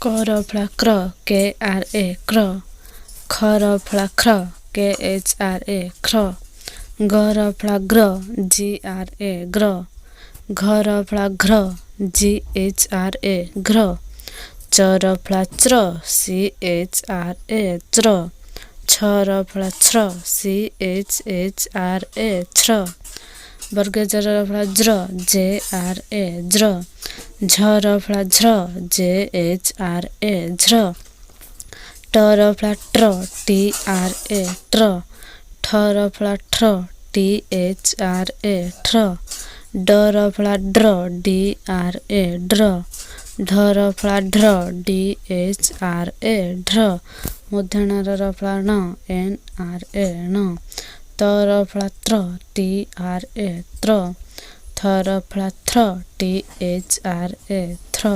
कर फला क्र के आर ए क्र खर फला ख्र के एच आर ए ख्र गर फला ग्र जी आर ए ग्र घर फला घ्र जी एच आर ए घ्र चर फला च्र सी एच आर ए च्र छर फला छ्र सी एच आर ए छ्र वर्ग जर फला ज्र जे आर ए ज्र झर फला झ्र जे एच आर ए झ्र टर फला ट्र टी आर ए ट्र ठर फला ठ्र टी एच आर ए ठ्र डर फला ड्र डी आर ए ड्र ढर फला ढ्र डी एच आर ए ढ्र मूर्धन्य फला ण एन आर ए ण तर फला त्र टी आर ए त्र थर फला थ्र टी एच आर ए थ्र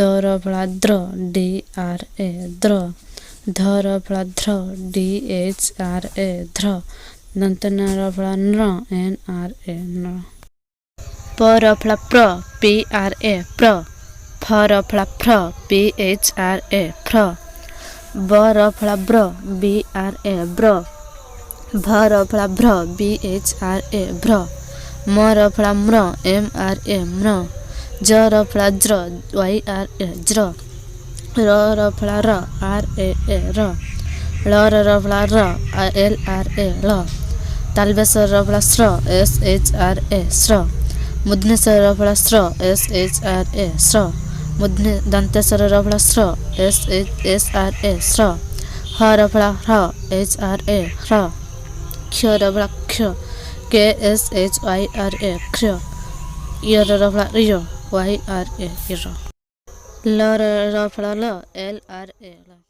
दर फला द्र डी आर ए द्र धर फला ध्र डी एच आर ए ध्र दंतन्य फला नृ एन आर ए नृ पर फला प्र पी आर ए प्र फर फला फ्र पी एच आर ए फ्र बर फला ब्र बी आर ए ब्र भर फला भ्र बी एच आर ए भ्र मर फला म्र एम आर ए म्र जर फला ज्र वाई आर ए ज्र र फला र आर ए र र फला र एल आर ए ल तालबेसर फला स्र एस एच आर ए स्र मुद्नेसर फला स्र एस एच आर ए स्र दंतेसर फला स्र एस आर ए स्र हर फला ह्र एच आर ए ह्र क्षर फला क्ष के S H Y R A क्ष यर फला य वाई आर ए यर ल फला ल एल आर ए ल।